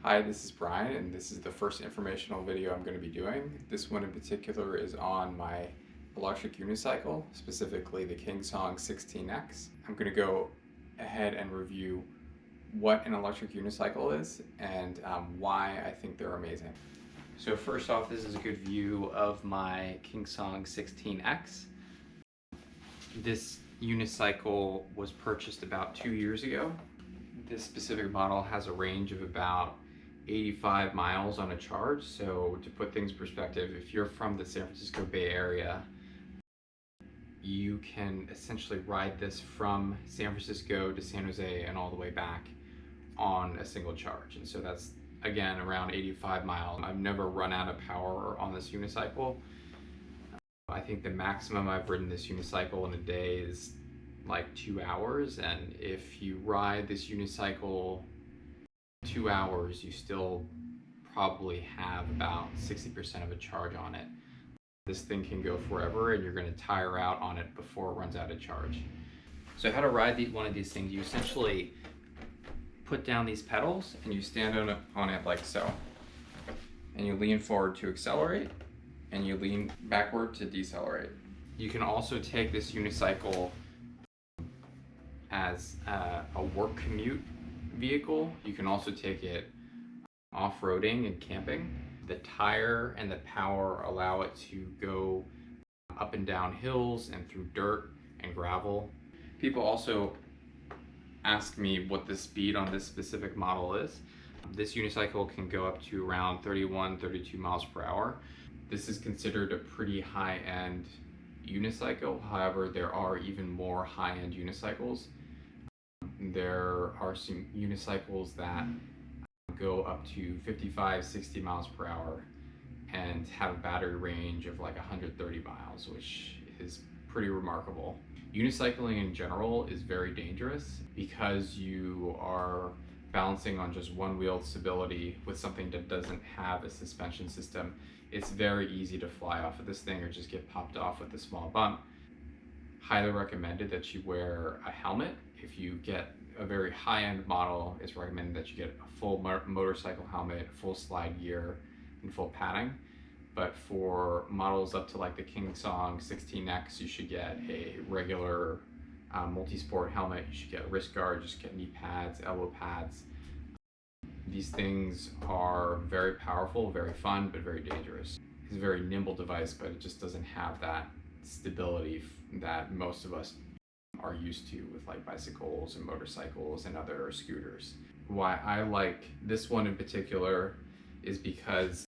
Hi, this is Brian, and this is the first informational video I'm going to be doing. This one in particular is on my electric unicycle, specifically the Kingsong 16X. I'm going to go ahead and review what an electric unicycle is and why I think they're amazing. So first off, this is a good view of my Kingsong 16X. This unicycle was purchased about 2 years ago. This specific model has a range of about 85 miles on a charge. So to put things in perspective, if you're from the San Francisco Bay Area, you can essentially ride this from San Francisco to San Jose and all the way back on a single charge. And so that's, again, around 85 miles. I've never run out of power on this unicycle. I think the maximum I've ridden this unicycle in a day is like 2 hours, and if you ride this unicycle 2 hours, you still probably have about 60% of a charge on it. This thing can go forever, and you're going to tire out on it before it runs out of charge. So how to ride one of these things: you essentially put down these pedals and you stand on it like so, and you lean forward to accelerate and you lean backward to decelerate. You can also take this unicycle as a work commute vehicle. You can also take it off-roading and camping. The tire and the power allow it to go up and down hills and through dirt and gravel. People also ask me what the speed on this specific model is. This unicycle can go up to around 31-32 miles per hour. This is considered a pretty high-end unicycle. However, there are even more high-end unicycles. There are some unicycles that go up to 55-60 miles per hour and have a battery range of like 130 miles, which is pretty remarkable. Unicycling in general is very dangerous because you are balancing on just one-wheel stability with something that doesn't have a suspension system. It's very easy to fly off of this thing or just get popped off with a small bump. Highly recommended that you wear a helmet. If you get a very high-end model, it's recommended that you get a full motorcycle helmet, full slide gear, and full padding. But for models up to like the Kingsong 16X, you should get a regular multi-sport helmet. You should get wrist guard, just get knee pads, elbow pads. These things are very powerful, very fun, but very dangerous. It's a very nimble device, but it just doesn't have that stability that most of us are used to with like bicycles and motorcycles and other scooters. Why I like this one in particular is because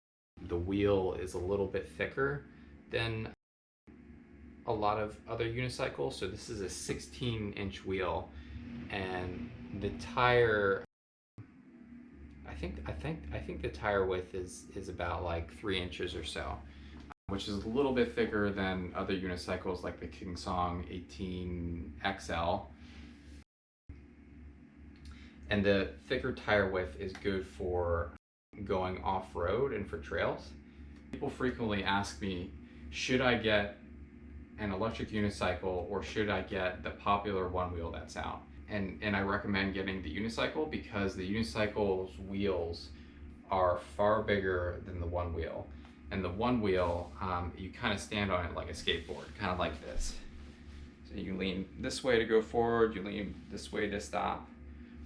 the wheel is a little bit thicker than a lot of other unicycles. So this is a 16-inch wheel, and the tire, I think the tire width is about like 3 inches or so, which is a little bit thicker than other unicycles like the Kingsong 18XL. And the thicker tire width is good for going off-road and for trails. People frequently ask me, should I get an electric unicycle or should I get the popular one wheel that's out? And I recommend getting the unicycle because the unicycle's wheels are far bigger than the one wheel. And the one wheel, you kind of stand on it like a skateboard, kind of like this. So you lean this way to go forward, you lean this way to stop.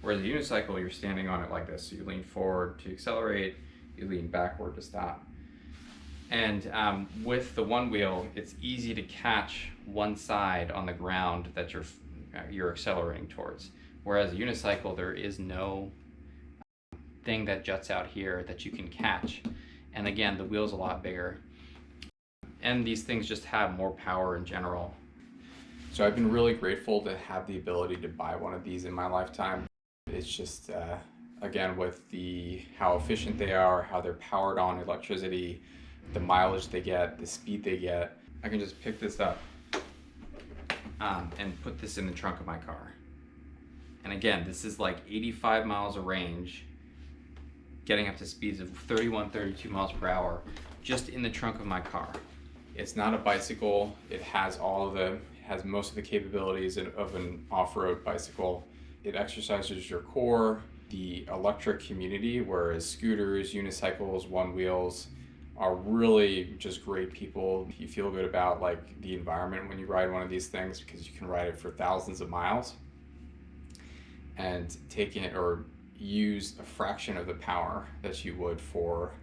Whereas the unicycle, you're standing on it like this. So you lean forward to accelerate, you lean backward to stop. And with the one wheel, it's easy to catch one side on the ground that you're accelerating towards. Whereas a unicycle, there is no thing that juts out here that you can catch. And again, the wheel's a lot bigger. And these things just have more power in general. So I've been really grateful to have the ability to buy one of these in my lifetime. It's just, again, with how efficient they are, how they're powered on electricity, the mileage they get, the speed they get. I can just pick this up and put this in the trunk of my car. And again, this is like 85 miles of range, getting up to speeds of 31-32 miles per hour just in the trunk of my car. It's not a bicycle. It has most of the capabilities of an off-road bicycle. It exercises your core, the electric community, whereas scooters, unicycles, one wheels are really just great people. You feel good about like the environment when you ride one of these things because you can ride it for thousands of miles and take it or use a fraction of the power that you would for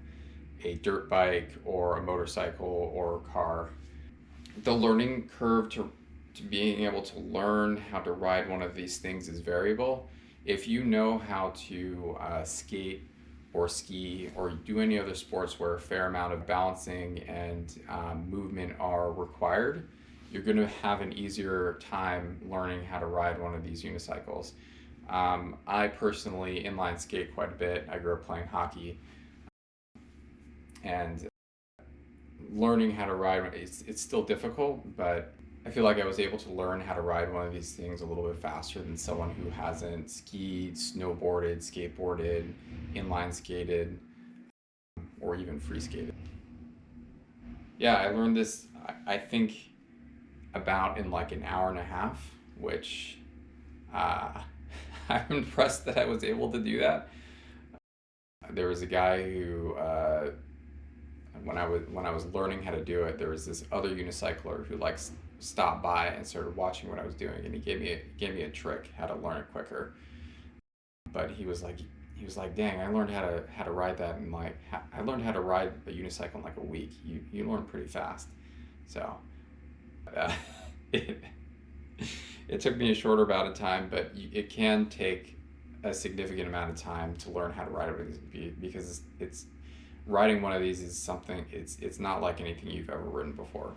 a dirt bike or a motorcycle or a car. The learning curve to being able to learn how to ride one of these things is variable. If you know how to skate or ski or do any other sports where a fair amount of balancing and movement are required, you're going to have an easier time learning how to ride one of these unicycles. I personally inline skate quite a bit. I grew up playing hockey, and learning how to ride, it's still difficult, but I feel like I was able to learn how to ride one of these things a little bit faster than someone who hasn't skied, snowboarded, skateboarded, inline skated, or even free skated. Yeah, I learned this, I think, about in like an hour and a half, which uh, I'm impressed that I was able to do that. There was a guy who, when I was learning how to do it, there was this other unicycler who like stopped by and started watching what I was doing, and he gave me a trick how to learn it quicker. But he was like, dang, I learned how to ride that in like I learned how to ride a unicycle in like a week. You learn pretty fast, so uh, it it took me a shorter amount of time, but it can take a significant amount of time to learn how to ride it because it's riding one of these is something it's not like anything you've ever ridden before.